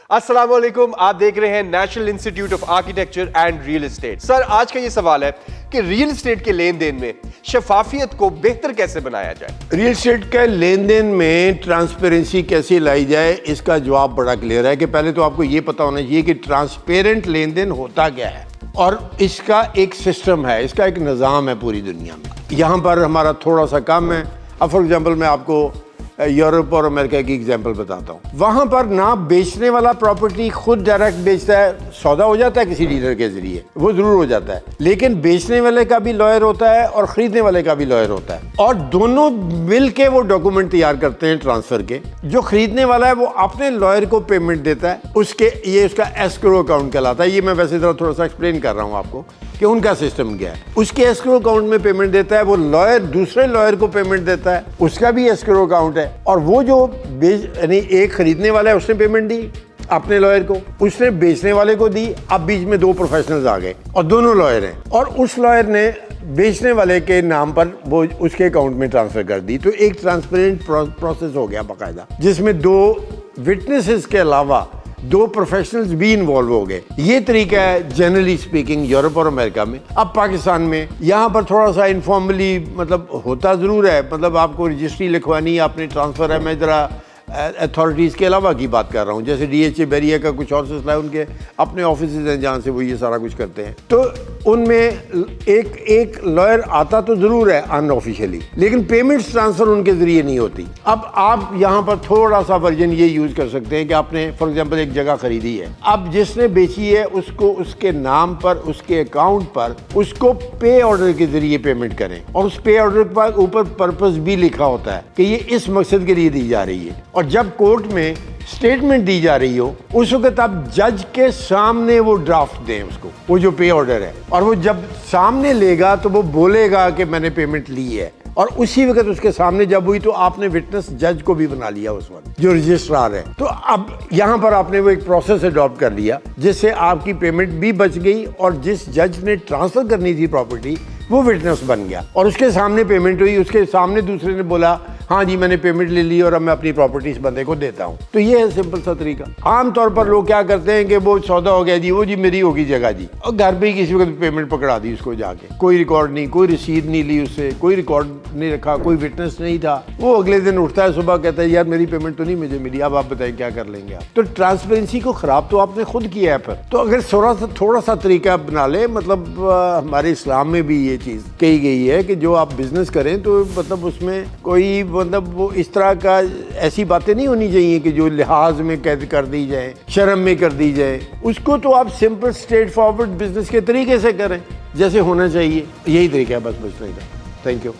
السلام علیکم، آپ دیکھ رہے ہیں national institute of architecture and real estate. Sir, آج کا یہ سوال ہے کہ ریئل اسٹیٹ کے لین دین میں شفافیت کو بہتر کیسے بنایا جائے؟ ریئل اسٹیٹ کے لین دین میں ٹرانسپیرنسی کیسے لائی جائے، اس کا جواب بڑا کلیئر ہے کہ پہلے تو آپ کو یہ پتا ہونا چاہیے کہ ٹرانسپیرنٹ لین دین ہوتا کیا ہے، اور اس کا ایک سسٹم ہے، اس کا ایک نظام ہے پوری دنیا میں۔ یہاں پر ہمارا تھوڑا سا کم ہے۔ اب فار ایگزامپل میں آپ کو یورپ اور امریکہ کی ایگزامپل بتاتا ہوں۔ وہاں پر نہ بیچنے والا پراپرٹی خود ڈائریکٹ بیچتا ہے، سودا ہو جاتا ہے کسی ڈیلر کے ذریعے، وہ ضرور ہو جاتا ہے، لیکن بیچنے والے کا بھی لائر ہوتا ہے اور خریدنے والے کا بھی لائر ہوتا ہے، اور دونوں مل کے وہ ڈاکومنٹ تیار کرتے ہیں ٹرانسفر کے۔ جو خریدنے والا ہے وہ اپنے لائر کو پیمنٹ دیتا ہے، اس کا ایسکرو اکاؤنٹ کہلاتا ہے۔ یہ میں ویسے تھوڑا سا ایکسپلین کر رہا ہوں آپ کو کہ ان کا سسٹم کیا ہے۔ اس کے ایسکرو اکاؤنٹ میں پیمنٹ دیتا ہے، وہ لائر دوسرے لائر کو پیمنٹ دیتا ہے، اس کا بھی ایسکرو اکاؤنٹ ہے، اور وہ جو یعنی ایک خریدنے والا ہے اس نے پیمنٹ دی اپنے لائر کو، اس نے بیچنے والے کو دی۔ اب بیچ میں دو پروفیشنلز آ گئے اور دونوں لائر ہیں، اور اس لائر نے بیچنے والے کے نام پر وہ اس کے اکاؤنٹ میں ٹرانسفر کر دی، تو ایک ٹرانسپیرنٹ پروسیس ہو گیا باقاعدہ، جس میں دو وٹنسز کے علاوہ دو پروفیشنلز بھی انوالو ہو گئے۔ یہ طریقہ ہے جنرلی سپیکنگ یورپ اور امریکہ میں۔ اب پاکستان میں یہاں پر تھوڑا سا انفارملی مطلب ہوتا ضرور ہے، مطلب آپ کو رجسٹری لکھوانی ہے، آپ نے ٹرانسفر ہے، میں ذرا اتھارٹیز کے علاوہ کی بات کر رہا ہوں، جیسے ڈی ایچ اے بیریا کا کچھ اور سلسلہ ہے، ان کے اپنے آفیسز ہیں جہاں سے وہ یہ سارا کچھ کرتے ہیں۔ تو ان میں ایک لائر آتا تو ضرور ہے ان آفیشیلی، لیکن پیمنٹس ٹرانسفر ان کے ذریعے نہیں ہوتی۔ اب آپ یہاں پر تھوڑا سا ورژن یہ یوز کر سکتے ہیں کہ آپ نے فار ایگزامپل ایک جگہ خریدی ہے، اب جس نے بیچی ہے اس کو اس کے نام پر، اس کے اکاؤنٹ پر اس کو پے آرڈر کے ذریعے پیمنٹ کریں، اور اس پے آرڈر پر اوپر پرپز بھی لکھا ہوتا ہے کہ یہ اس مقصد کے لیے دی جا رہی ہے، اور جب کورٹ میں سٹیٹمنٹ دی جا رہی ہو اس وقت آپ جج کے سامنے وہ ڈرافٹ دیں اس کو، وہ جو پے آرڈر ہے، اور وہ جب سامنے لے گا تو وہ بولے گا کہ میں نے پیمنٹ لی ہے، اور اسی وقت اس کے سامنے جب ہوئی تو آپ نے وٹنس جج کو بھی بنا لیا اس وقت، جو رجسٹرار ہے۔ تو اب یہاں پر آپ نے وہ ایک پروسیس اڈاپٹ کر لیا جس سے آپ کی پیمنٹ بھی بچ گئی، اور جس جج نے ٹرانسفر کرنی تھی پراپرٹی وہ وٹنس بن گیا، اور اس کے سامنے پیمنٹ ہوئی، اس کے سامنے دوسرے نے بولا ہاں جی میں نے پیمنٹ لے لی اور اب میں اپنی پراپرٹی اس بندے کو دیتا ہوں۔ تو یہ ہے سمپل سا طریقہ۔ عام طور پر لوگ کیا کرتے ہیں کہ وہ سودا ہو گیا جی، وہ جی میری ہوگی جگہ جی، اور گھر پہ ہی کسی وقت پیمنٹ پکڑا دی اس کو، جا کے کوئی ریکارڈ نہیں، کوئی رسید نہیں لی اس سے، کوئی ریکارڈ نہیں رکھا، کوئی وٹنس نہیں تھا، وہ اگلے دن اٹھتا ہے صبح کہتا ہے یار میری پیمنٹ تو نہیں مجھے ملی، اب آپ بتائیں کیا کر لیں گے آپ؟ تو ٹرانسپیرنسی کو خراب تو آپ نے خود کیا ہے۔ پھر تو اگر تھوڑا سا طریقہ بنا لے، مطلب ہمارے اسلام میں بھی یہ چیز کہی گئی ہے کہ جو آپ بزنس کریں تو مطلب اس میں کوئی مطلب وہ اس طرح کا ایسی باتیں نہیں ہونی چاہیے کہ جو لحاظ میں قید کر دی جائیں، شرم میں کر دی جائے، اس کو تو آپ سمپل اسٹریٹ فارورڈ بزنس کے طریقے سے کریں جیسے ہونا چاہیے۔ یہی طریقہ ہے بس بچنے کا۔ Thank you.